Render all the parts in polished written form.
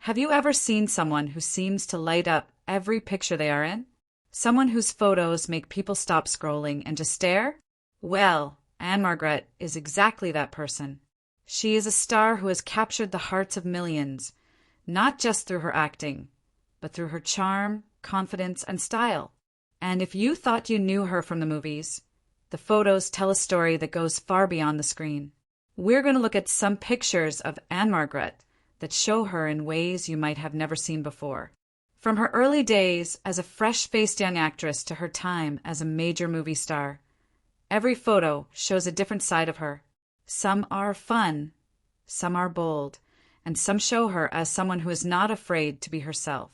Have you ever seen someone who seems to light up every picture they are in? Someone whose photos make people stop scrolling and just stare? Well, Ann-Margret is exactly that person. She is a star who has captured the hearts of millions, not just through her acting, but through her charm, confidence, and style. And if you thought you knew her from the movies, the photos tell a story that goes far beyond the screen. We're going to look at some pictures of Ann-Margret that show her in ways you might have never seen before. From her early days as a fresh-faced young actress to her time as a major movie star, every photo shows a different side of her. Some are fun, some are bold, and some show her as someone who is not afraid to be herself.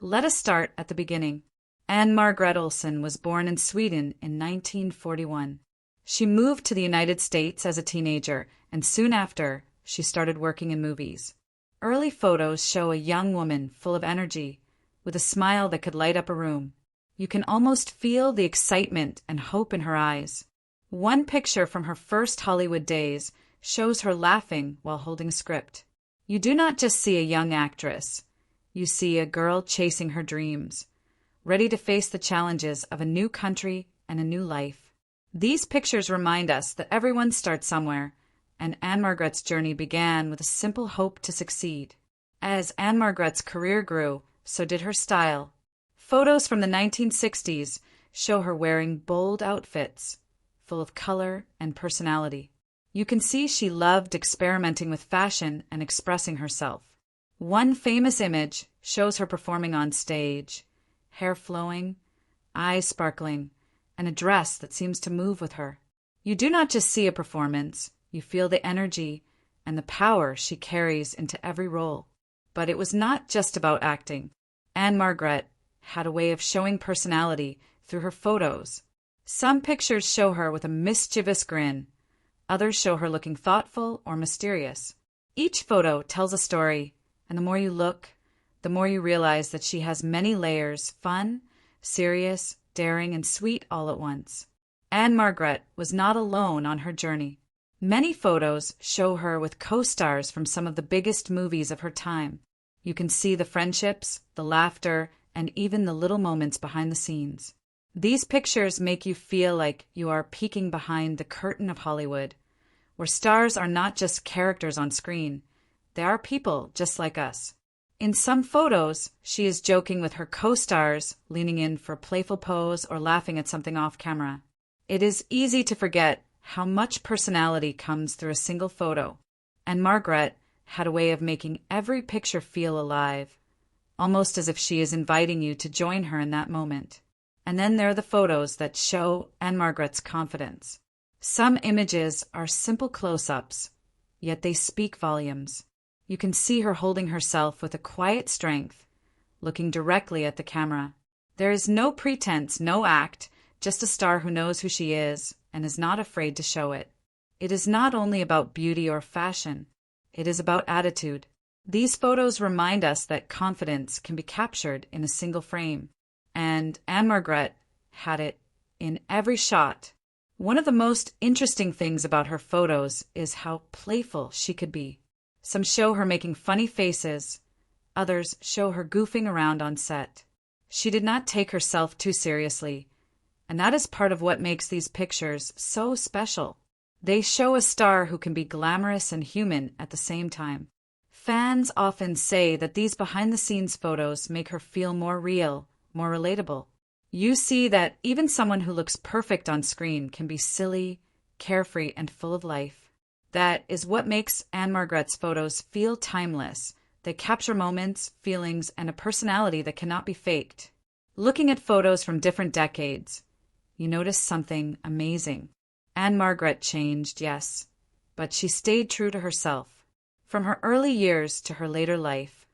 Let us start at the beginning. Ann-Margret Olsen was born in Sweden in 1941. She moved to the United States as a teenager, and soon after, she started working in movies. Early photos show a young woman full of energy, with a smile that could light up a room. You can almost feel the excitement and hope in her eyes. One picture from her first Hollywood days shows her laughing while holding a script. You do not just see a young actress. You see a girl chasing her dreams, ready to face the challenges of a new country and a new life. These pictures remind us that everyone starts somewhere, and Ann-Margret's journey began with a simple hope to succeed. As Ann-Margret's career grew, so did her style. Photos from the 1960s show her wearing bold outfits, full of color and personality. You can see she loved experimenting with fashion and expressing herself. One famous image shows her performing on stage, hair flowing, eyes sparkling, and a dress that seems to move with her. You do not just see a performance, you feel the energy and the power she carries into every role. But it was not just about acting. Ann-Margret had a way of showing personality through her photos. Some pictures show her with a mischievous grin. Others show her looking thoughtful or mysterious. Each photo tells a story, and the more you look, the more you realize that she has many layers: fun, serious, daring, and sweet all at once. Ann-Margret was not alone on her journey. Many photos show her with co-stars from some of the biggest movies of her time. You can see the friendships, the laughter, and even the little moments behind the scenes. These pictures make you feel like you are peeking behind the curtain of Hollywood, where stars are not just characters on screen. They are people just like us. In some photos, she is joking with her co-stars, leaning in for a playful pose or laughing at something off camera. It is easy to forget how much personality comes through a single photo, and Margaret had a way of making every picture feel alive, almost as if she is inviting you to join her in that moment. And then there are the photos that show Ann-Margret's confidence. Some images are simple close-ups, yet they speak volumes. You can see her holding herself with a quiet strength, looking directly at the camera. There is no pretense, no act, just a star who knows who she is and is not afraid to show it. It is not only about beauty or fashion. It is about attitude. These photos remind us that confidence can be captured in a single frame. And Ann-Margret had it in every shot. One of the most interesting things about her photos is how playful she could be. Some show her making funny faces. Others show her goofing around on set. She did not take herself too seriously, and that is part of what makes these pictures so special. They show a star who can be glamorous and human at the same time. Fans often say that these behind-the-scenes photos make her feel more real, more relatable. You see that even someone who looks perfect on screen can be silly, carefree, and full of life. That is what makes Ann-Margret's photos feel timeless. They capture moments, feelings, and a personality that cannot be faked. Looking at photos from different decades, you notice something amazing. Ann-Margret changed, yes, but she stayed true to herself. From her early years to her later life,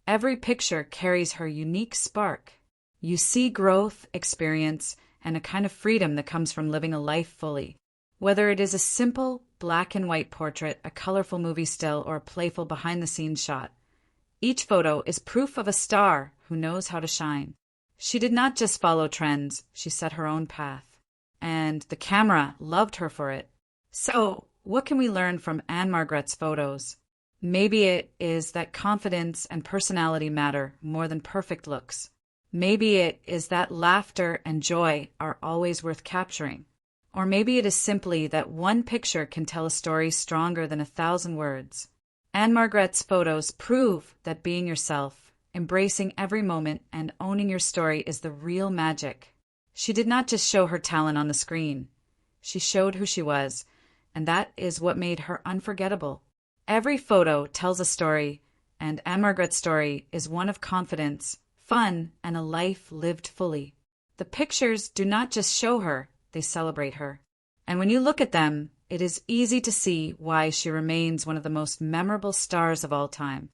every picture carries her unique spark. You see growth, experience, and a kind of freedom that comes from living a life fully. Whether it is a simple black and white portrait, a colorful movie still, or a playful behind-the-scenes shot, each photo is proof of a star who knows how to shine. She did not just follow trends, she set her own path. And the camera loved her for it. So, what can we learn from Ann-Margret's photos? Maybe it is that confidence and personality matter more than perfect looks. Maybe it is that laughter and joy are always worth capturing. Or maybe it is simply that one picture can tell a story stronger than 1,000 words. Ann-Margret's photos prove that being yourself, embracing every moment, and owning your story is the real magic. She did not just show her talent on the screen. She showed who she was, and that is what made her unforgettable. Every photo tells a story, and Ann-Margret's story is one of confidence, fun, and a life lived fully. The pictures do not just show her, they celebrate her. And when you look at them, it is easy to see why she remains one of the most memorable stars of all time.